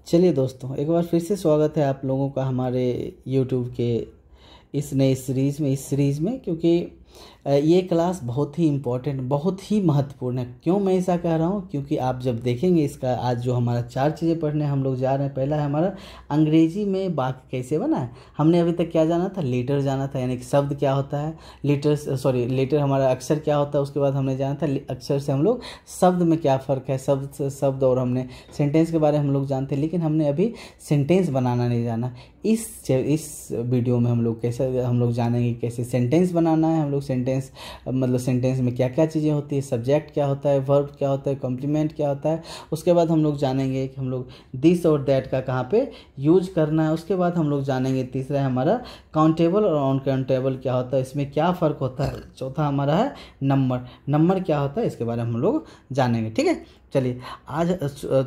चलिए दोस्तों, एक बार फिर से स्वागत है आप लोगों का हमारे YouTube के इस नई सीरीज़ में क्योंकि ये क्लास बहुत ही इम्पोर्टेंट, बहुत ही महत्वपूर्ण है। क्यों मैं ऐसा कह रहा हूँ? क्योंकि आप जब देखेंगे इसका आज जो हमारा 4 चीज़ें पढ़ने हम लोग जा रहे हैं। पहला है हमारा अंग्रेजी में वाक्य कैसे बना है। हमने अभी तक क्या जाना था? लेटर जाना था, यानी कि शब्द क्या होता है, लेटर हमारा अक्षर क्या होता है। उसके बाद हमने जाना था अक्षर से हम लोग शब्द में क्या फ़र्क है, शब्द और हमने सेंटेंस के बारे में हम लोग जानते हैं। लेकिन हमने अभी सेंटेंस बनाना नहीं जाना। इस वीडियो में हम लोग जानेंगे कैसे सेंटेंस बनाना है। हम लोग सेंटेंस में क्या क्या चीज़ें होती है, सब्जेक्ट क्या होता है, वर्ब क्या होता है, कॉम्प्लीमेंट क्या होता है। उसके बाद हम लोग जानेंगे कि हम लोग दिस और दैट का कहाँ पे यूज करना है। उसके बाद हम लोग जानेंगे, तीसरा है हमारा काउंटेबल और अनकाउंटेबल क्या होता है, इसमें क्या फ़र्क होता है। चौथा हमारा है नंबर क्या होता है, इसके बारे में हम लोग जानेंगे। ठीक है, चलिए आज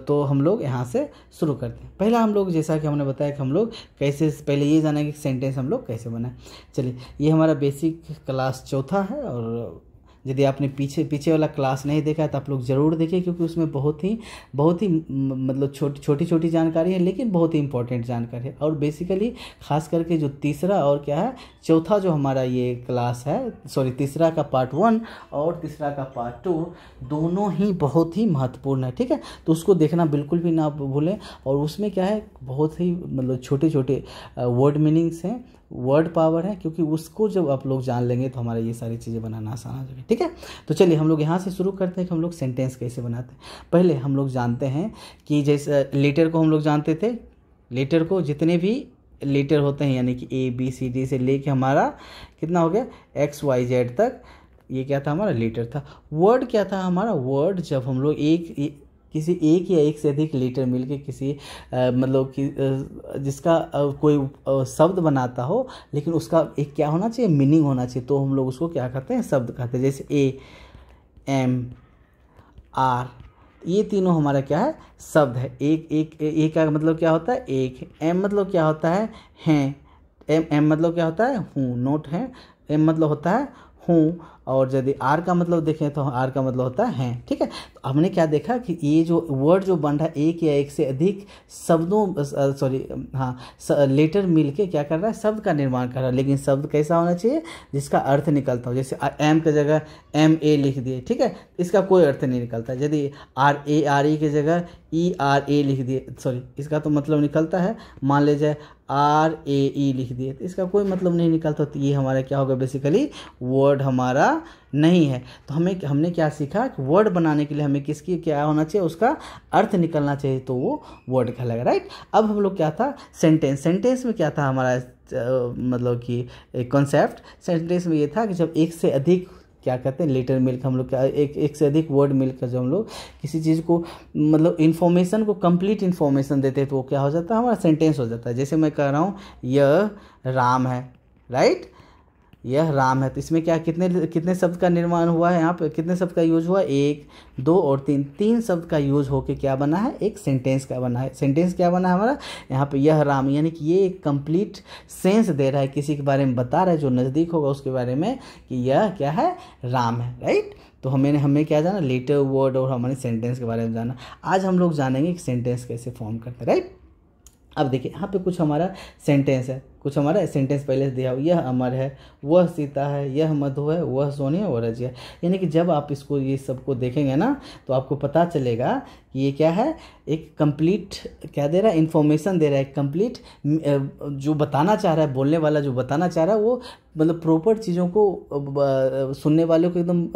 तो हम लोग यहाँ से शुरू करते हैं। पहला हम लोग, जैसा कि हमने बताया कि हम लोग कैसे, पहले ये जानेंगे कि सेंटेंस हम लोग कैसे बनाएं। चलिए, ये हमारा बेसिक क्लास चौथा है और यदि आपने पीछे वाला क्लास नहीं देखा है तो आप लोग ज़रूर देखिए, क्योंकि उसमें बहुत ही मतलब छोटी जानकारी है, लेकिन बहुत ही इंपॉर्टेंट जानकारी है। और बेसिकली खास करके जो तीसरा और क्या है चौथा जो हमारा ये क्लास है, तीसरा का पार्ट 1 और तीसरा का पार्ट 2 दोनों ही बहुत ही महत्वपूर्ण है। ठीक है, तो उसको देखना बिल्कुल भी ना भूलें। और उसमें क्या है, बहुत ही मतलब छोटे वर्ड मीनिंग्स हैं, वर्ड पावर है, क्योंकि उसको जब आप लोग जान लेंगे तो हमारा ये सारी चीज़ें बनाना आसान हो जाएगी। ठीक है, तो चलिए हम लोग यहाँ से शुरू करते हैं कि हम लोग सेंटेंस कैसे बनाते हैं। पहले हम लोग जानते हैं कि जैसे लेटर को हम लोग जानते थे, लेटर को जितने भी लेटर होते हैं, यानी कि ABCD से लेके हमारा कितना हो गया XYZ तक, ये क्या था हमारा लेटर था। वर्ड क्या था हमारा? वर्ड जब हम लोग किसी एक या एक से अधिक लेटर मिलके किसी मतलब कि जिसका कोई शब्द बनाता हो, लेकिन उसका एक क्या होना चाहिए, मीनिंग होना चाहिए, तो हम लोग उसको क्या कहते हैं, शब्द कहते हैं। जैसे AMR, ये तीनों हमारा क्या है, शब्द है। एक का मतलब क्या होता है, एक। M मतलब क्या होता है, हैं। M मतलब क्या होता है, हूँ, नोट है। M मतलब होता है हूँ। और यदि R का मतलब देखें तो R का मतलब होता है हैं। ठीक है, तो हमने क्या देखा कि ये जो वर्ड जो बन रहा है, एक या एक से अधिक लेटर मिलके क्या कर रहा है, शब्द का निर्माण कर रहा है। लेकिन शब्द कैसा होना चाहिए, जिसका अर्थ निकलता हो। जैसे M की जगह MA लिख दिए, ठीक है, इसका कोई अर्थ नहीं निकलता। यदि RE की जगह ERA लिख दिए, इसका तो मतलब निकलता है। मान लीजिए RAE लिख दिए तो इसका कोई मतलब नहीं निकलता। तो ये हमारा क्या होगा, बेसिकली वर्ड हमारा नहीं है। तो हमने क्या सीखा कि वर्ड बनाने के लिए हमें किसकी क्या होना चाहिए, उसका अर्थ निकलना चाहिए, तो वो वर्ड कहलाएगा। राइट, अब हम लोग क्या था, सेंटेंस में क्या था हमारा मतलब कि एक कॉन्सेप्ट। सेंटेंस में ये था कि जब एक से अधिक क्या कहते हैं, लेटर मिलकर हम लोग क्या एक से अधिक वर्ड मिलकर जब हम लोग किसी चीज़ को मतलब इन्फॉर्मेशन को कंप्लीट इन्फॉर्मेशन देते हैं, तो वो क्या हो जाता है, हमारा सेंटेंस हो जाता है। जैसे मैं कह रहा हूँ यह राम है, राइट, यह राम है, तो इसमें क्या कितने शब्द का निर्माण हुआ है, यहाँ पे कितने शब्द का यूज हुआ, 1, 2 और 3 शब्द का यूज होके क्या बना है, एक सेंटेंस का बना है। सेंटेंस क्या बना है हमारा, यहाँ पे यह राम, यानी कि ये एक कंप्लीट सेंस दे रहा है, किसी के बारे में बता रहा है जो नज़दीक होगा उसके बारे में कि यह क्या है, राम है। राइट, तो हमें क्या जाना, लेटर, वर्ड और हमारे सेंटेंस के बारे में जाना। आज हम लोग जानेंगे कि सेंटेंस कैसे फॉर्म करते हैं। राइट, अब देखिए यहाँ पे कुछ हमारा सेंटेंस है, कुछ हमारा सेंटेंस पहले से दिया हो। यह अमर है, वह सीता है, यह मधु है, वह सोनी है, वह रजिया। यानी कि जब आप ये सबको देखेंगे ना, तो आपको पता चलेगा कि ये क्या है, एक कंप्लीट क्या दे रहा है, इन्फॉर्मेशन दे रहा है। कंप्लीट जो बताना चाह रहा है, बोलने वाला जो बताना चाह रहा है, वो मतलब प्रॉपर चीज़ों को सुनने वाले को एकदम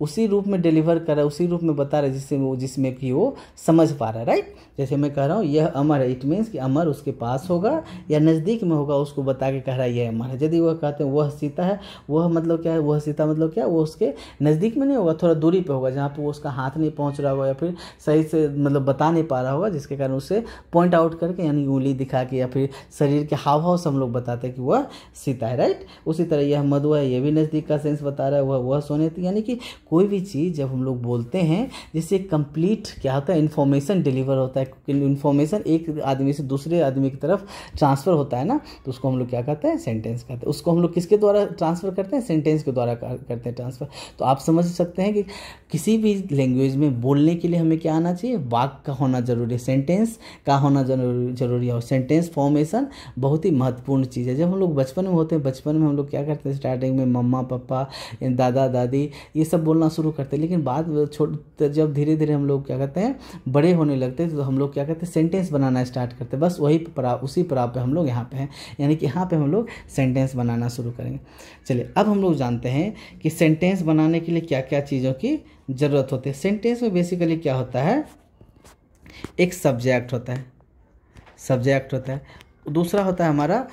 उसी रूप में डिलीवर कर रहा है, उसी रूप में बता रहा है जिसमें कि वो समझ पा रहा है। राइट, जैसे मैं कह रहा हूँ यह अमर है, इट मीन्स कि अमर उसके पास होगा या नज़दीक में होगा, उसको बता के कह रहा है यह अमर है। यदि वह कहते हैं वह सीता है, वह मतलब क्या है, वह सीता मतलब क्या, वो उसके नज़दीक में नहीं होगा, थोड़ा दूरी पे होगा, जहाँ पे वो उसका हाथ नहीं पहुँच रहा होगा या फिर सही से मतलब बता नहीं पा रहा होगा, जिसके कारण उसे पॉइंट आउट करके यानी उंगली दिखा के या फिर शरीर के हाव भाव से हम लोग बताते हैं कि वह सीता है। राइट, उसी तरह यह मधु है, ये भी नज़दीक का सेंस बता रहा है, वह सोने। यानी कि कोई भी चीज़ जब हम लोग बोलते हैं, जिससे कंप्लीट क्या होता है, इन्फॉर्मेशन डिलीवर होता है। इन्फॉर्मेशन एक आदमी से दूसरे आदमी की तरफ ट्रांसफ़र होता है ना, तो उसको हम लोग क्या कहते हैं, सेंटेंस कहते हैं। उसको हम लोग किसके द्वारा ट्रांसफ़र करते हैं, सेंटेंस के द्वारा करते हैं ट्रांसफ़र। तो आप समझ सकते हैं कि किसी भी लैंग्वेज में बोलने के लिए हमें क्या आना चाहिए, वाक्य का होना जरूरी है, सेंटेंस का होना जरूरी है। और सेंटेंस फॉर्मेशन बहुत ही महत्वपूर्ण चीज़ है। जब हम लोग बचपन में होते हैं, बचपन में हम लोग क्या करते हैं, स्टार्टिंग में मम्मा पापा दादा दादी ये सब बोलना शुरू करते हैं, लेकिन बाद जब धीरे धीरे हम लोग क्या करते हैं, बड़े होने लगते हैं, तो हम लोग क्या करते हैं, सेंटेंस बनाना स्टार्ट करते हैं। बस उसी पड़ाव पे हम लोग यहाँ पे हैं, यानी कि यहाँ पे हम लोग सेंटेंस बनाना शुरू करेंगे। चलिए अब हम लोग जानते हैं कि सेंटेंस बनाने के लिए क्या क्या चीज़ों की ज़रूरत होती है। सेंटेंस में बेसिकली क्या होता है, एक सब्जेक्ट होता है, दूसरा होता है हमारा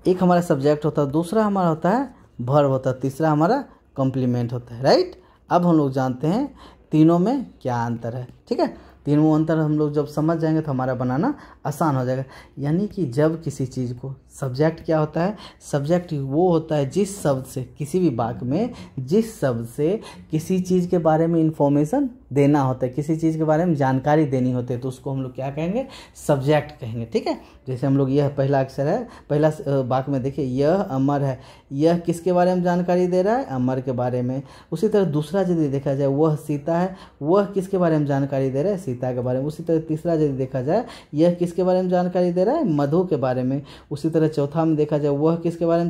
एक हमारा सब्जेक्ट होता है, दूसरा हमारा होता है वर्ब होता है, तीसरा हमारा कॉम्प्लीमेंट होता है, राइट। अब हम लोग जानते हैं तीनों में क्या अंतर है, ठीक है। तीनों अंतर हम लोग जब समझ जाएंगे तो हमारा बनाना आसान हो जाएगा। यानी कि जब किसी चीज़ को, सब्जेक्ट क्या होता है, सब्जेक्ट वो होता है जिस शब्द से, किसी भी वाक्य में जिस शब्द से किसी चीज़ के बारे में इंफॉर्मेशन देना होता है, किसी चीज़ के बारे में जानकारी देनी होती है, तो उसको हम लोग क्या कहेंगे, सब्जेक्ट कहेंगे, ठीक है। जैसे हम लोग यह पहला अक्षर है, पहला वाक्य में देखिए यह अमर है, यह किसके बारे में जानकारी दे रहा है, अमर के बारे में। उसी तरह दूसरा यदि देखा जाए, वह सीता है, वह किसके बारे में जानकारी दे रहा है, सीता के बारे में। उसी तरह तीसरा यदि देखा जाए, यह किसके बारे में जानकारी दे रहा है, मधु के बारे में। उसी तरह चौथा में देखा जाए, वह किसके बारे में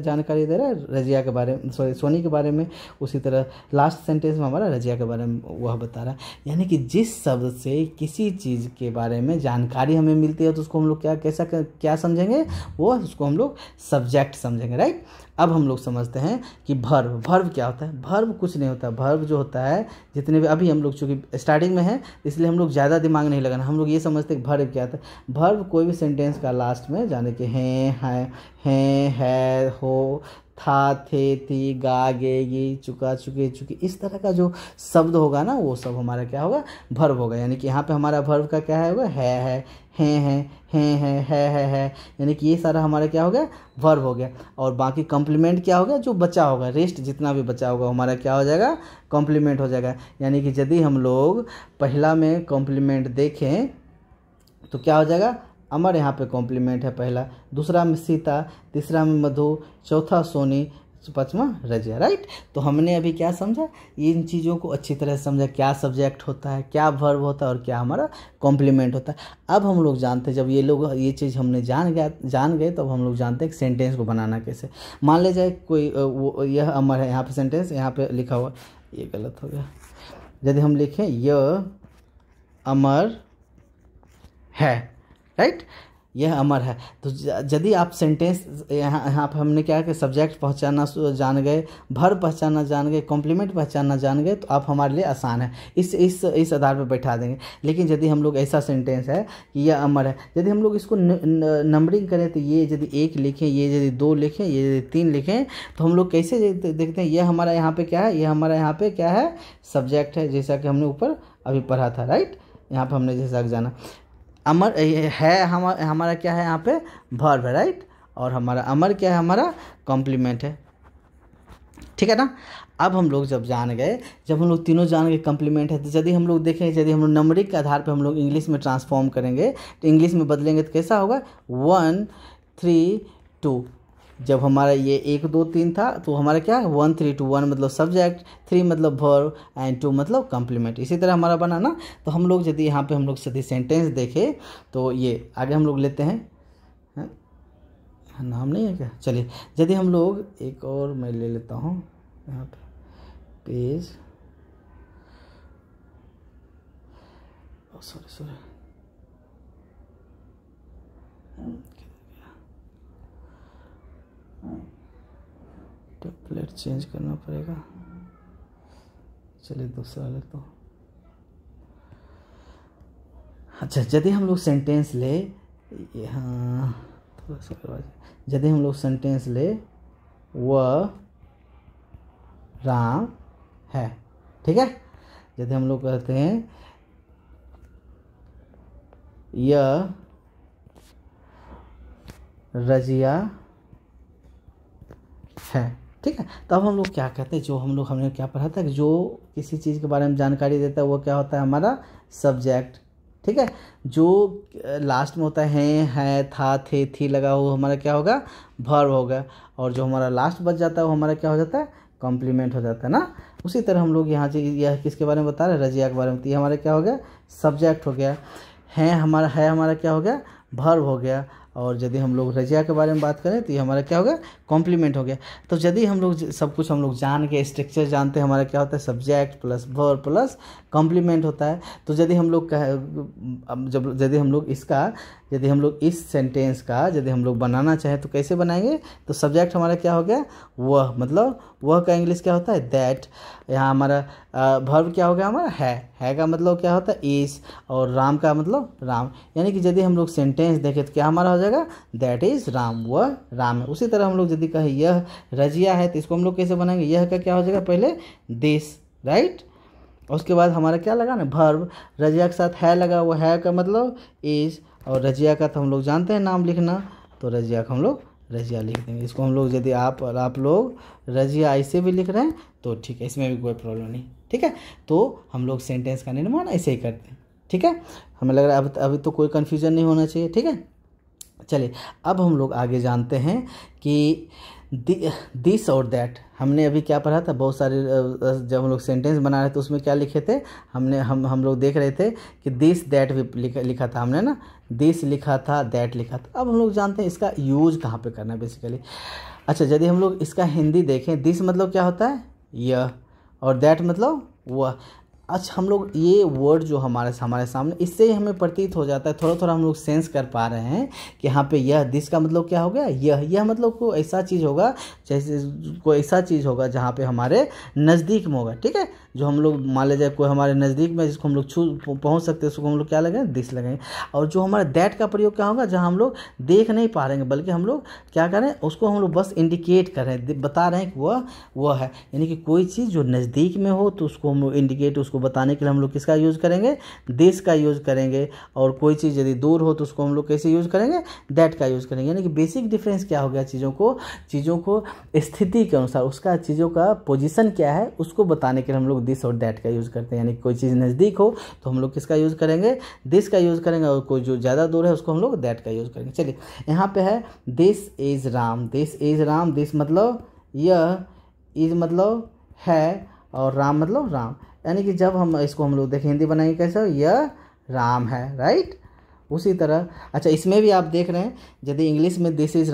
जानकारी दे रहा है, रजिया के बारे में, सोनी के बारे में। उसी तरह लास्ट सेंटेंस में हमारा रजिया के बारे में वह बता रहा है। यानी कि जिस शब्द से किसी चीज़ के बारे में जानकारी हमें मिलती है, तो उसको हम लोग क्या समझेंगे, वो उसको हम लोग सब्जेक्ट समझेंगे, राइट। अब हम लोग समझते हैं कि वर्ब क्या होता है। वर्ब कुछ नहीं होता। वर्ब जो होता है, जितने भी अभी हम लोग चूँकि स्टार्टिंग में है इसलिए हम लोग ज़्यादा दिमाग नहीं लगाना, हम लोग ये समझते हैं कि वर्ब क्या होता है। वर्ब कोई भी सेंटेंस का लास्ट में जाने के हैं, है, हो, था, थे, थी, गा, गे, गी, चुका, चुके, चुकी, इस तरह का जो शब्द होगा ना, वो सब हमारा क्या होगा, वर्ब होगा। यानी कि यहाँ पे हमारा वर्ब का क्या है, होगा है, यानी कि ये सारा हमारा क्या हो गया, वर्ब हो गया। और बाकी कॉम्प्लीमेंट क्या हो गया, जो बचा होगा, रेस्ट जितना भी बचा होगा हमारा क्या हो जाएगा, कॉम्प्लीमेंट हो जाएगा। यानी कि यदि हम लोग पहला में कॉम्प्लीमेंट देखें तो क्या हो जाएगा, अमर यहाँ पे कॉम्प्लीमेंट है पहला, दूसरा में सीता, तीसरा में मधु, चौथा सोनी, पांचवा रजिया, राइट। तो हमने अभी क्या समझा, इन चीज़ों को अच्छी तरह समझा, क्या सब्जेक्ट होता है, क्या वर्ब होता है और क्या हमारा कॉम्प्लीमेंट होता है। अब हम लोग जानते हैं, जब ये चीज़ हमने जान गए तब हम लोग जानते हैं कि सेंटेंस को बनाना कैसे। मान ले जाए कोई यह अमर है, यहाँ पे सेंटेंस यहाँ पे लिखा हुआ, ये गलत हो गया। यदि हम लिखें यह अमर है, राइट, यह अमर है, तो यदि आप सेंटेंस यहाँ पर हमने क्या कि सब्जेक्ट पहचानना जान गए, वर्ब पहचानना जान गए, कॉम्प्लीमेंट पहचानना जान गए, तो आप हमारे लिए आसान है, इस आधार पर बैठा देंगे। लेकिन यदि हम लोग ऐसा सेंटेंस है कि यह अमर है, यदि हम लोग इसको नंबरिंग करें, तो ये यदि 1 लिखें, ये यदि 2 लिखें, ये यदि 3 लिखें, तो हम लोग कैसे देखते हैं, यह हमारा यहाँ पे क्या है, यह हमारा यहाँ पे क्या है, सब्जेक्ट है, जैसा कि हमने ऊपर अभी पढ़ा था, राइट। यहाँ पर हमने जैसा जाना अमर है, हमारा क्या है यहाँ पे, वर्ब है, राइट। और हमारा अमर क्या है, हमारा कॉम्प्लीमेंट है, ठीक है ना। अब हम लोग जब हम लोग तीनों जान गए कॉम्प्लीमेंट है, तो यदि हम लोग देखें, यदि हम लोग नंबरिंग के आधार पर हम लोग इंग्लिश में ट्रांसफॉर्म करेंगे, तो इंग्लिश में बदलेंगे तो कैसा होगा, 1 3 2। जब हमारा ये 1 2 3 था, तो हमारा क्या है, 1 3 2, 1 मतलब सब्जेक्ट, 3 मतलब वर्ब एंड 2 मतलब कॉम्प्लीमेंट। इसी तरह हमारा बना ना। तो हम लोग यदि यहाँ पे हम लोग यदि सेंटेंस देखें, तो ये आगे हम लोग लेते हैं, नाम नहीं है क्या, चलिए यदि हम लोग एक और मैं ले लेता हूँ यहाँ पे पेज, सॉरी टेम्पलेट चेंज करना पड़ेगा, चलिए दूसरा लेता हूँ। अच्छा, यदि हम लोग सेंटेंस ले, यहाँ थोड़ा सा करवा, यदि हम लोग सेंटेंस ले, वह राम है, ठीक है। यदि हम लोग कहते हैं यह रजिया है, ठीक है। तब हम लोग क्या कहते हैं, हमने क्या पढ़ा था कि जो किसी चीज़ के बारे में जानकारी देता है वो क्या होता है, हमारा सब्जेक्ट, ठीक है। जो लास्ट में होता है, था, थे, थी लगा हुआ, हमारा क्या होगा, वर्ब होगा। और जो हमारा लास्ट बच जाता है वो हमारा क्या हो जाता है, कॉम्प्लीमेंट हो जाता है ना। उसी तरह हम लोग यहाँ से यह किसके बारे में बता रहे हैं, रजिया के बारे में। तो ये हमारा क्या हो गया, सब्जेक्ट हो गया। है हमारा क्या हो गया, वर्ब हो गया। और यदि हम लोग रजिया के बारे में बात करें तो ये हमारा क्या हो गया, कॉम्प्लीमेंट हो गया। तो यदि हम लोग सब कुछ हम लोग जान के स्ट्रक्चर जानते हैं, हमारा क्या होता है, subject plus verb plus complement होता है। तो यदि हम लोग यदि हम लोग इस सेंटेंस का यदि हम लोग बनाना चाहें तो कैसे बनाएंगे, तो सब्जेक्ट हमारा क्या हो गया, वह, मतलब वह का इंग्लिश क्या होता है, दैट। यहाँ हमारा वर्ब क्या हो गया, हमारा है का मतलब क्या होता है, इज। और राम का मतलब राम। यानी कि यदि हम लोग सेंटेंस देखें तो क्या हमारा हो जाएगा, दैट इज राम, वह राम है। उसी तरह हम लोग यदि कहें यह रजिया है तो इसको हम लोग कैसे बनाएंगे, यह का क्या हो जाएगा, पहले दिस, राइट। उसके बाद हमारा क्या लगा ना, वर्ब। रजिया के साथ है लगा, वो है का मतलब इज। और रजिया का तो हम लोग जानते हैं नाम लिखना, तो रजिया का हम लोग रजिया लिख देंगे। इसको हम लोग यदि आप लोग रजिया ऐसे भी लिख रहे हैं तो ठीक है, इसमें भी कोई प्रॉब्लम नहीं, ठीक है। तो हम लोग सेंटेंस का निर्माण ऐसे ही करते हैं, ठीक है। हमें लग रहा है अभी तो कोई कन्फ्यूजन नहीं होना चाहिए, ठीक है। चलिए अब हम लोग आगे जानते हैं कि दिस और दैट। हमने अभी क्या पढ़ा था, बहुत सारे जब हम लोग सेंटेंस बना रहे थे उसमें क्या लिखे थे, हम लोग देख रहे थे कि दिस दैट भी लिखा था हमने ना, दिस लिखा था, दैट लिखा था। अब हम लोग जानते हैं इसका यूज कहाँ पे करना है बेसिकली। अच्छा, यदि हम लोग इसका हिंदी देखें, दिस मतलब क्या होता है, यह, और दैट मतलब वह। अच्छा, हम लोग ये वर्ड जो हमारे सामने, इससे ही हमें प्रतीत हो जाता है, थोड़ा थोड़ा हम लोग सेंस कर पा रहे हैं कि यहाँ पे यह दिस का मतलब क्या हो गया, यह मतलब कोई ऐसा चीज़ होगा, जैसे कोई ऐसा चीज़ होगा जहाँ पे हमारे नज़दीक में होगा, ठीक है। जो हम लोग मान लीजिए कोई हमारे नज़दीक में जिसको हम लोग पहुँच सकते हैं, उसको हम लोग क्या लगाएंगे, दिस लगाएंगे। और जो हमारा दैट का प्रयोग क्या होगा, जहाँ हम लोग देख नहीं पा रहे हैं, बल्कि हम लोग क्या करें, उसको हम लोग बस इंडिकेट कर रहे हैं, बता रहे हैं कि वह है। यानी कि कोई चीज़ जो नज़दीक में हो तो उसको हम लोग इंडिकेट, उसको बताने के लिए हम लोग किसका यूज़ करेंगे, दिस का यूज़ करेंगे। और कोई चीज़ यदि दूर हो तो उसको हम लोग कैसे यूज़ करेंगे, दैट का यूज़ करेंगे। यानी कि बेसिक डिफरेंस क्या हो गया, चीज़ों को स्थिति के अनुसार, उसका चीज़ों का पोजीशन क्या है उसको बताने के लिए हम लोग दिस और दैट का यूज़ करते हैं। यानी कोई चीज़ नज़दीक हो तो हम लोग किसका यूज़ करेंगे, दिस का यूज़ करेंगे, और कोई जो ज़्यादा दूर है उसको हम लोग दैट का यूज़ करेंगे। चलिए यहाँ पे है this is Ram, this is Ram, this मतलब यह, इज़ मतलब है, और राम मतलब राम। यानी कि जब हम इसको हम लोग देखें हिंदी बनाएंगे कैसे, यह राम है, राइट। उसी तरह अच्छा, इसमें भी आप देख रहे हैं, यदि इंग्लिश में दिस इज़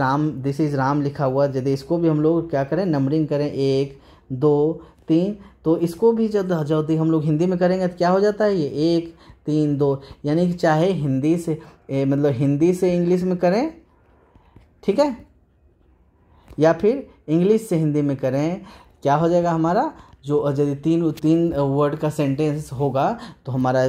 राम लिखा हुआ, यदि इसको भी हम लोग क्या करें, नंबरिंग करें 1 2 3, तो इसको भी जब हम लोग हिंदी में करेंगे तो क्या हो जाता है, ये 1 3 2। यानी कि चाहे हिंदी से इंग्लिश में करें, ठीक है, या फिर इंग्लिश से हिंदी में करें, क्या हो जाएगा हमारा, जो यदि तीन वर्ड का सेंटेंस होगा तो हमारा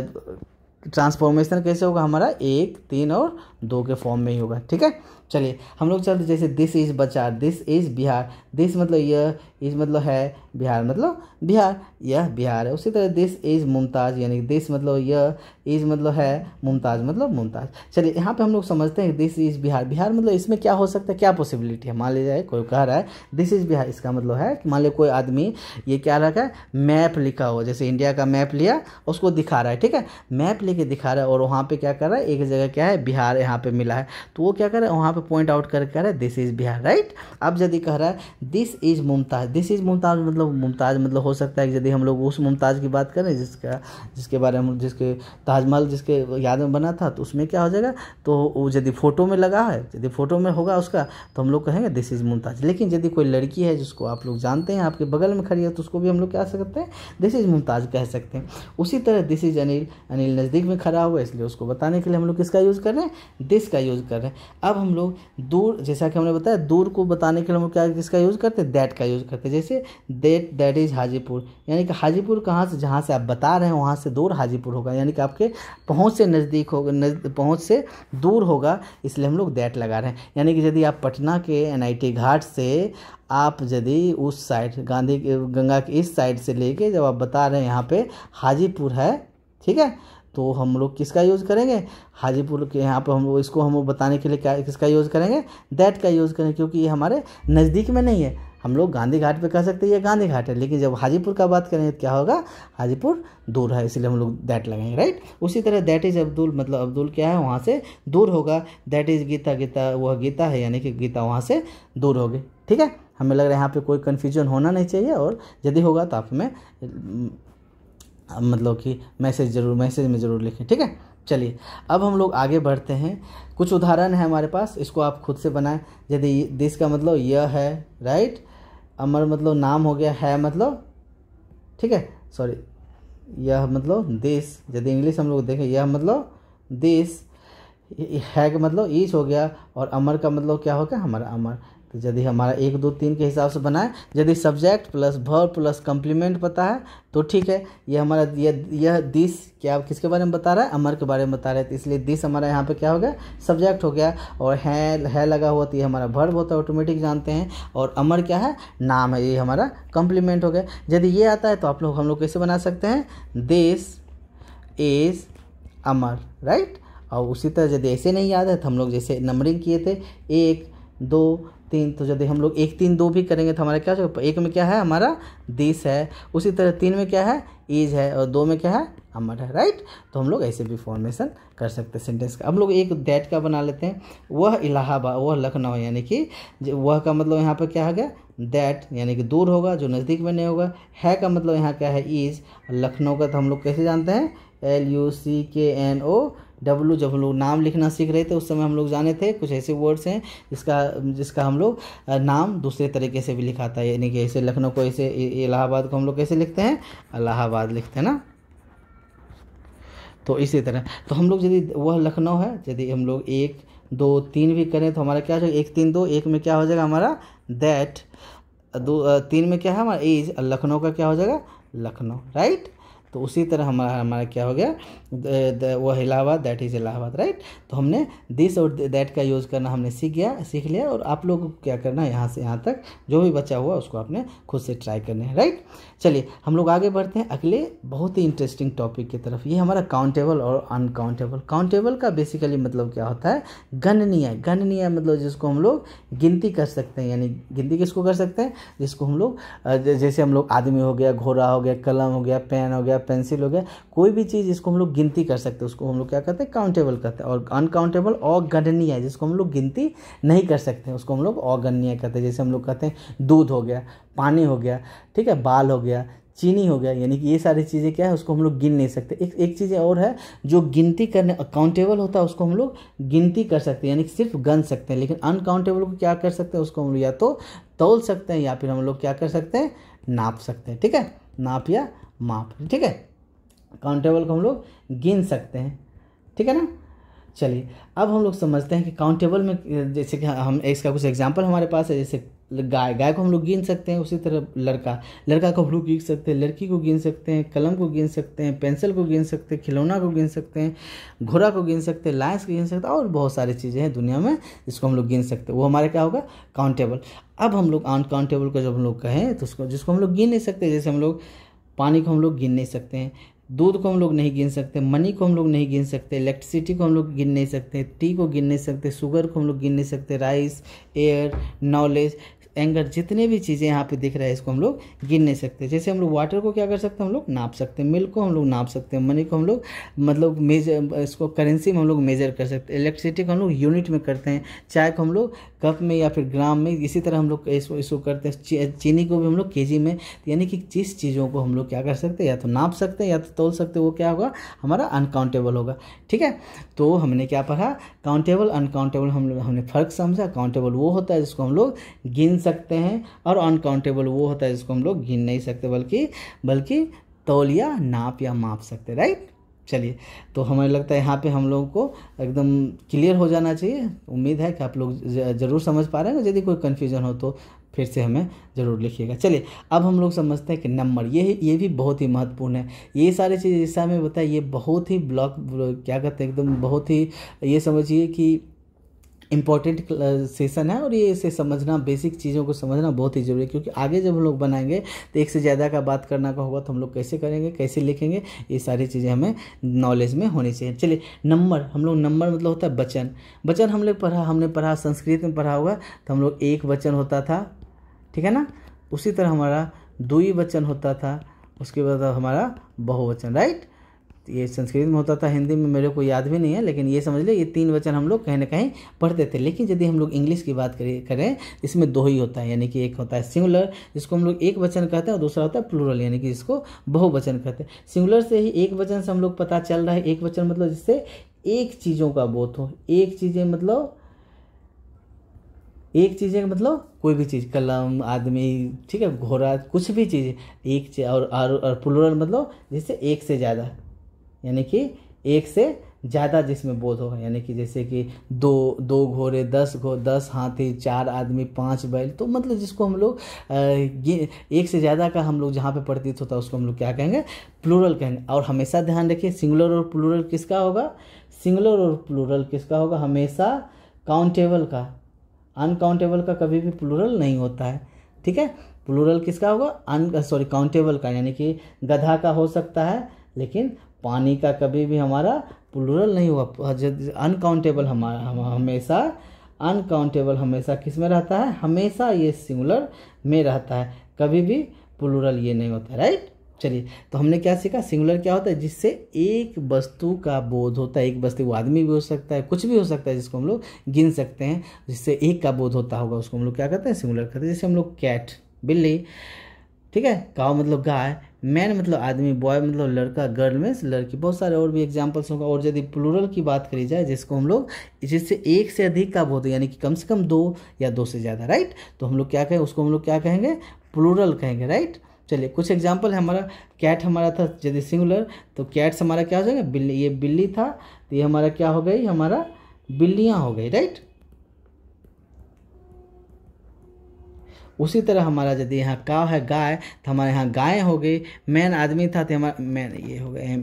ट्रांसफॉर्मेशन कैसे होगा, हमारा 1 3 और 2 के फॉर्म में ही होगा, ठीक है। चलिए हम लोग चलते, जैसे दिस इज़ बचार, दिस इज़ बिहार, दिस मतलब यह, इज़ मतलब है, बिहार मतलब बिहार, यह बिहार है। उसी तरह दिस इज़ मुमताज़, यानी दिस मतलब यह, इज़ मतलब है, मुमताज़ मतलब मुमताज़। चलिए यहाँ पे हम लोग समझते हैं दिस इज़ बिहार, बिहार मतलब इसमें क्या हो सकता है, क्या पॉसिबिलिटी है। मान लीजिए कोई कह रहा है दिस इज़ बिहार, इसका मतलब है कि मान लीजिए कोई आदमी ये क्या रखा है, मैप लिखा हुआ, जैसे इंडिया का मैप लिया, उसको दिखा रहा है, ठीक है, मैप लेके दिखा रहा है, और वहाँ पे क्या कर रहा है, एक जगह क्या है, बिहार यहाँ पे मिला है, तो वो क्या कर रहा है, वहाँ पे पॉइंट आउट करके कह रहा है दिस इज़ बिहार, राइट। अब यदि कह रहा है this is Mumtaz, this is Mumtaz मतलब मुमताज़ मतलब हो सकता है कि यदि हम लोग उस मुमताज़ की बात करें जिसके बारे में, जिसके ताजमहल जिसके याद में बना था, तो उसमें क्या हो जाएगा, तो वो यदि फ़ोटो में लगा है, यदि फ़ोटो में होगा उसका, तो हम लोग कहेंगे दिस इज़ मुमताज़। लेकिन यदि कोई लड़की है जिसको आप लोग जानते हैं, आपके बगल में खड़ी है, तो उसको भी हम लोग क्या सकते हैं, दिस इज़ मुमताज़ कह सकते हैं। उसी तरह दिस इज़ अनिल, अनिल नज़दीक में खड़ा हुआ, इसलिए उसको बताने के लिए हम लोग किसका यूज़ कर रहे हैं, दिस का यूज़ कर रहे हैं। अब हम लोग दूर, जैसा कि हमने बताया, दूर को बताने के लिए हम क्या किसका यूज़ करते हैं, दैट का यूज़ करते हैं। जैसे दैट इज़ हाजीपुर, यानी कि हाजीपुर कहाँ से, जहाँ से आप बता रहे हैं वहाँ से दूर हाजीपुर होगा, यानी कि आपके पहुँच से नज़दीक होगा, पहुँच से दूर होगा, इसलिए हम लोग दैट लगा रहे हैं। यानी कि यदि आप पटना के NIT घाट से आप यदि उस साइड गंगा के इस साइड से लेके जब आप बता रहे हैं यहाँ पे हाजीपुर है, ठीक है, तो हम लोग किसका यूज़ करेंगे, हाजीपुर के यहाँ पे हम लोग इसको हम बताने के लिए क्या किसका यूज़ करेंगे, दैट का यूज़ करेंगे, क्योंकि ये हमारे नज़दीक में नहीं है। हम लोग गांधी घाट पे कह सकते हैं ये गांधी घाट है, लेकिन जब हाजीपुर का बात करेंगे तो क्या होगा, हाजीपुर दूर है, इसलिए हम लोग दैट लगाएंगे, राइट। उसी तरह दैट इज़ अब्दुल मतलब अब्दुल क्या है, वहाँ से दूर होगा। दैट इज़ गीता, गीता वह गीता है, यानी कि गीता वहाँ से दूर होगी, ठीक है। हमें लग रहा है यहाँ पे कोई कन्फ्यूजन होना नहीं चाहिए, और यदि होगा तो आप हमें मतलब कि मैसेज में ज़रूर लिखें, ठीक है। चलिए अब हम लोग आगे बढ़ते हैं। कुछ उदाहरण है हमारे पास, इसको आप खुद से बनाएं। यदि दिस का मतलब यह है, राइट। अमर मतलब नाम हो गया, है मतलब, ठीक है, सॉरी, यह मतलब दिस। यदि इंग्लिश हम लोग देखें, यह मतलब दिस, है का मतलब ईच हो गया, और अमर का मतलब क्या हो गया, हमारा अमर। तो यदि हमारा 1 2 3 के हिसाब से बनाए, यदि subject plus verb plus complement पता है तो ठीक है। ये हमारा यह दिस क्या किसके बारे में बता रहा है, अमर के बारे में बता रहा है, तो इसलिए दिस हमारा यहाँ पे क्या हो गया, सब्जेक्ट हो गया। और है लगा हुआ तो ये हमारा वर्ब होता है, ऑटोमेटिक जानते हैं। और अमर क्या है, नाम है, ये हमारा कम्प्लीमेंट हो गया। यदि ये आता है तो हम लोग कैसे बना सकते हैं, दिस इज अमर, राइट। और उसी तरह यदि ऐसे नहीं याद है तो हम लोग जैसे नंबरिंग किए थे 1 2 3, तो यदि हम लोग 1 3 2 भी करेंगे तो हमारा क्या होगा, 1 में क्या है हमारा दिस है, उसी तरह 3 में क्या है इज है, और 2 में क्या है अमर है, राइट। तो हम लोग ऐसे भी फॉर्मेशन कर सकते हैं सेंटेंस का। अब लोग एक दैट का बना लेते हैं। वह इलाहाबाद, वह लखनऊ, यानी कि वह का मतलब यहाँ पर क्या हो गया, दैट, यानी कि दूर होगा, जो नज़दीक में नहीं होगा। है का मतलब यहाँ क्या है, इज। लखनऊ का तो हम लोग कैसे जानते हैं, LUCKNOW। जब हम लोग नाम लिखना सीख रहे थे उस समय हम लोग जाने थे कुछ ऐसे वर्ड्स हैं जिसका हम लोग नाम दूसरे तरीके से भी लिखा था, यानी कि ऐसे लखनऊ को ऐसे, इलाहाबाद को हम लोग कैसे लिखते हैं, इलाहाबाद लिखते हैं ना। तो इसी तरह तो हम लोग यदि वह लखनऊ है, यदि हम लोग 1 2 3 भी करें तो हमारा क्या हो जाएगा, 1 3 2, 1 में क्या हो जाएगा हमारा दैट, 3 में क्या है हमारा इज, लखनऊ का क्या हो जाएगा लखनऊ, राइट। तो उसी तरह हमारा क्या हो गया, वह Allahabad, that is Allahabad, right. तो हमने दिस और दैट का यूज़ करना हमने सीख लिया। और आप लोग को क्या करना है, यहाँ से यहाँ तक जो भी बचा हुआ उसको आपने खुद से ट्राई करने हैं, राइट। चलिए हम लोग आगे बढ़ते हैं अगले बहुत ही इंटरेस्टिंग टॉपिक की तरफ। ये हमारा काउंटेबल और अनकाउंटेबल। काउंटेबल का बेसिकली मतलब क्या होता है, गणनीय। गणनीय मतलब जिसको हम लोग गिनती कर सकते हैं, यानी गिनती किसको कर सकते हैं, जिसको हम लोग जैसे हम लोग आदमी हो गया, घोड़ा हो गया, कलम हो गया, पेन हो गया, पेंसिल हो गया, कोई भी चीज़ जिसको हम लोग गिनती कर सकते हैं उसको हम लोग क्या कहते हैं, काउंटेबल कहते हैं। और अनकाउंटेबल अगणनीय, जिसको हम लोग गिनती नहीं कर सकते हैं उसको हम लोग अगणनीय कहते हैं। जैसे हम लोग कहते हैं दूध हो गया, पानी हो गया, ठीक है, बाल हो गया, चीनी हो गया, यानी कि ये सारी चीज़ें क्या है उसको हम लोग गिन नहीं सकते। एक चीज़ और है जो गिनती करने अकाउंटेबल होता है उसको हम लोग गिनती कर सकते हैं, यानी कि सिर्फ गन सकते हैं। लेकिन अनकाउंटेबल को क्या कर सकते हैं, उसको हम लोग या तो तौल सकते हैं या फिर हम लोग क्या कर सकते हैं, नाप सकते हैं, ठीक है, नाप या माप, ठीक है। काउंटेबल को हम लोग गिन सकते हैं, ठीक है ना। चलिए अब हम लोग समझते हैं कि काउंटेबल में जैसे कि हम इसका कुछ एग्जांपल हमारे पास है। जैसे गाय को हम लोग गिन सकते हैं, उसी तरह लड़का को हम लोग गिन सकते हैं, लड़की को गिन सकते हैं, कलम को गिन सकते हैं, पेंसिल को गिन सकते हैं, खिलौना को गिन सकते हैं, घोड़ा को गिन सकते हैं, लायंस को गिन सकते हैं, और बहुत सारी चीज़ें हैं दुनिया में जिसको हम लोग गिन सकते हैं, वो हमारे क्या होगा, काउंटेबल। अब हम लोग अनकाउंटेबल को जब हम लोग कहें तो उसको जिसको हम लोग गिन नहीं सकते, जैसे हम लोग पानी को हम लोग गिन नहीं सकते हैं, दूध को हम लोग नहीं गिन सकते, मनी को हम लोग नहीं गिन सकते, इलेक्ट्रिसिटी को हम लोग गिन नहीं सकते, टी को गिन नहीं सकते, शुगर को हम लोग गिन नहीं सकते, राइस, एयर, नॉलेज, एंगर, जितने भी चीज़ें यहाँ पे दिख रहा है इसको हम लोग गिन नहीं सकते। जैसे हम लोग वाटर को क्या कर सकते हैं, हम लोग नाप सकते हैं, मिल्क को हम लोग नाप सकते हैं, मनी को हम लोग मतलब मेजर, इसको करेंसी में हम लोग मेजर कर सकते हैं, इलेक्ट्रिसिटी को हम लोग यूनिट में करते हैं, चाय को हम लोग कप में या फिर ग्राम में, इसी तरह हम लोग इसको करते हैं, चीनी को भी हम लोग केजी में। यानी कि जिस चीज़ों को हम लोग क्या कर सकते हैं, या तो नाप सकते हैं या तो तोल सकते हैं, वो क्या होगा, हमारा अनकाउंटेबल होगा, ठीक है। तो हमने क्या पढ़ा, काउंटेबल अनकाउंटेबल हमने फ़र्क समझा। काउंटेबल वो होता है जिसको हम लोग गिन सकते हैं, और अनकाउंटेबल वो होता है जिसको हम लोग गिन नहीं सकते, बल्कि तौल या नाप या माप सकते, राइट। चलिए तो हमें लगता है यहाँ पे हम लोगों को एकदम क्लियर हो जाना चाहिए। उम्मीद है कि आप लोग ज़रूर समझ पा रहे हैं। यदि कोई कन्फ्यूजन हो तो फिर से हमें ज़रूर लिखिएगा। चलिए अब हम लोग समझते हैं कि नंबर ये भी बहुत ही महत्वपूर्ण है। ये सारी चीज़ जैसा हमें बताया, ये बहुत ही क्या कहते हैं, एकदम बहुत ही, ये समझिए कि इम्पॉर्टेंट सेशन है, और ये इसे समझना, बेसिक चीज़ों को समझना बहुत ही ज़रूरी है। क्योंकि आगे जब हम लोग बनाएंगे तो एक से ज़्यादा का बात करना का होगा तो हम लोग कैसे करेंगे, कैसे लिखेंगे, ये सारी चीज़ें हमें नॉलेज में होनी चाहिए। चलिए नंबर, हम लोग नंबर मतलब होता है वचन हमने पढ़ा संस्कृत में पढ़ा होगा। तो हम लोग एक वचन होता था, ठीक है ना। उसी तरह हमारा द्विवचन होता था, उसके बाद हमारा बहुवचन, राइट। ये संस्कृत में होता था, हिंदी में मेरे को याद भी नहीं है, लेकिन ये समझ ले ये 3 वचन हम लोग कहीं ना कहीं पढ़ते थे। लेकिन यदि हम लोग इंग्लिश की बात करें इसमें 2 ही होता है, यानी कि एक होता है सिंगुलर जिसको हम लोग एक वचन कहते हैं और दूसरा होता है प्लूरल यानी कि जिसको बहुवचन कहते हैं। सिंगुलर से ही एक वचन से हम लोग पता चल रहा है, एक वचन मतलब जिससे एक चीज़ों का बोध हो। एक चीज़ें मतलब कोई भी चीज़, कलम, आदमी, ठीक है, घोड़ा, कुछ भी चीज़ एक चीज। और प्लूरल मतलब जिससे एक से ज़्यादा, यानी कि एक से ज़्यादा जिसमें बोध हो, यानी कि जैसे कि 2 घोड़े, 10 हाथी, 4 आदमी, 5 बैल। तो मतलब जिसको हम लोग एक से ज़्यादा का हम लोग जहाँ पे प्रतीत होता है उसको हम लोग क्या कहेंगे, प्लूरल कहेंगे। और हमेशा ध्यान रखिए सिंगुलर और प्लूरल किसका होगा, सिंगुलर और प्लूरल किसका होगा, हमेशा काउंटेबल का। अनकाउंटेबल का कभी भी प्लूरल नहीं होता है, ठीक है। प्लूरल किसका होगा, काउंटेबल का, यानी कि गधा का हो सकता है लेकिन पानी का कभी भी हमारा प्लूरल नहीं होगा। अनकाउंटेबल हमेशा अनकाउंटेबल हमेशा किस में रहता है, हमेशा ये सिंगुलर में रहता है, कभी भी प्लूरल ये नहीं होता, राइट। चलिए, तो हमने क्या सीखा, सिंगुलर क्या होता है, जिससे एक वस्तु का बोध होता है। एक वस्तु, वो आदमी भी हो सकता है, कुछ भी हो सकता है जिसको हम लोग गिन सकते हैं, जिससे एक का बोध होता होगा उसको हम लोग क्या कहते हैं, सिंगुलर कहते हैं। जैसे हम लोग कैट, बिल्ली, ठीक है, काऊ मतलब गाय, मैन मतलब आदमी, बॉय मतलब लड़का, गर्ल में लड़की, बहुत सारे और भी एग्जाम्पल्स होगा। और यदि प्लूरल की बात करी जाए जिसको हम लोग, जिससे एक से अधिक का बोध, यानी कि कम से कम 2 या 2 से ज़्यादा, राइट। तो हम लोग क्या कहें, उसको हम लोग क्या कहेंगे, प्लूरल कहेंगे, राइट। चलिए, कुछ एग्जाम्पल है। हमारा कैट हमारा था यदि सिंगुलर, तो कैट्स हमारा क्या हो जाएगा, बिल्ली। ये बिल्ली था तो ये हमारा क्या हो गई, हमारा बिल्लियाँ हो गई, राइट। उसी तरह हमारा यदि यहाँ काव है गाय, तो हमारे यहाँ गाय हो गई। मैन आदमी था तो हमारा मैन ये हो गया,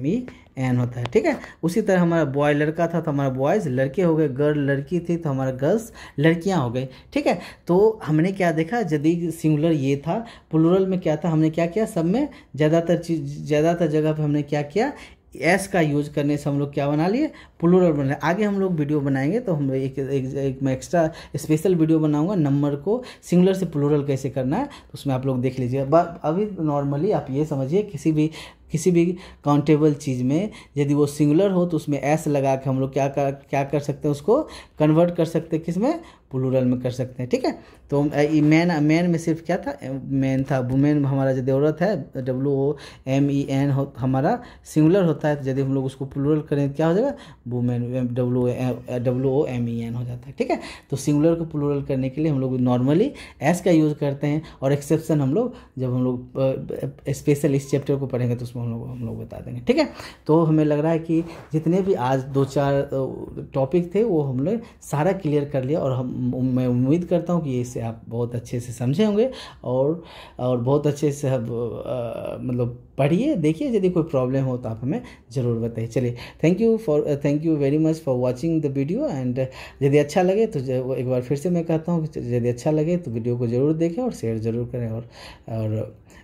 MEN होता है, ठीक है। उसी तरह हमारा बॉय लड़का था तो हमारा बॉयज़ लड़के हो गए। गर्ल लड़की थी तो हमारा गर्ल्स लड़कियाँ हो गई, ठीक है। तो हमने क्या देखा, यदि सिंगुलर ये था, प्लूरल में क्या था, हमने क्या किया, सब में ज़्यादातर जगह पे हमने क्या किया, एस का यूज करने से हम लोग क्या बना लिए, प्लूरल बना लिए। आगे हम लोग वीडियो बनाएंगे तो हम एक मैं एक्स्ट्रा स्पेशल वीडियो बनाऊंगा, नंबर को सिंगुलर से प्लूरल कैसे करना है, तो उसमें आप लोग देख लीजिएगा। अभी नॉर्मली आप ये समझिए, किसी भी काउंटेबल चीज़ में यदि वो सिंगुलर हो तो उसमें एस लगा के हम लोग क्या कर सकते हैं, उसको कन्वर्ट कर सकते हैं, किस में, प्लूरल में कर सकते हैं, ठीक है। तो मैन में सिर्फ क्या था, मैन था। वुमेन हमारा यदि औरत है, WOMEN हमारा सिंगुलर होता है, तो यदि हम लोग उसको प्लूरल करें क्या हो जाएगा, वुमेन, WOMEN हो जाता है, ठीक है। तो सिंगुलर को प्लूरल करने के लिए हम लोग नॉर्मली एस का यूज़ करते हैं, और एक्सेप्शन हम लोग जब हम लोग स्पेशल इस चैप्टर को पढ़ेंगे तो उसमें हम लोग बता देंगे, ठीक है। तो हमें लग रहा है कि जितने भी आज 2-4 टॉपिक थे वो हम लोग सारा क्लियर कर लिया, और मैं उम्मीद करता हूँ कि इससे आप बहुत अच्छे से समझे होंगे और बहुत अच्छे से मतलब पढ़िए, देखिए। यदि कोई प्रॉब्लम हो तो आप हमें ज़रूर बताइए। चलिए, thank you very much for watching the video. And यदि अच्छा लगे तो एक बार फिर से मैं कहता हूँ कि यदि अच्छा लगे तो वीडियो को ज़रूर देखें और शेयर ज़रूर करें, और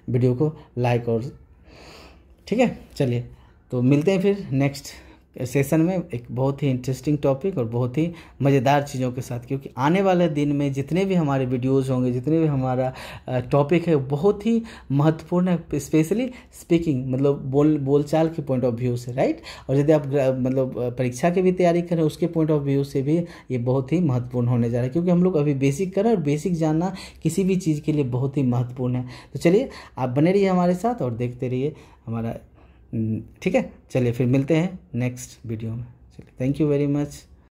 वीडियो को लाइक, और ठीक है। चलिए, तो मिलते हैं फिर नेक्स्ट सेशन में एक बहुत ही इंटरेस्टिंग टॉपिक और बहुत ही मज़ेदार चीज़ों के साथ, क्योंकि आने वाले दिन में जितने भी हमारे वीडियोस होंगे, जितने भी हमारा टॉपिक है, बहुत ही महत्वपूर्ण है, स्पेशली स्पीकिंग, मतलब बोलचाल के पॉइंट ऑफ व्यू से, राइट। और यदि आप मतलब परीक्षा की भी तैयारी करें उसके पॉइंट ऑफ व्यू से भी ये बहुत ही महत्वपूर्ण होने जा रहा है, क्योंकि हम लोग अभी बेसिक करें, और बेसिक जानना किसी भी चीज़ के लिए बहुत ही महत्वपूर्ण है। तो चलिए, आप बने रहिए हमारे साथ और देखते रहिए हमारा, ठीक है। चलिए, फिर मिलते हैं नेक्स्ट वीडियो में। चलिए, थैंक यू वेरी मच।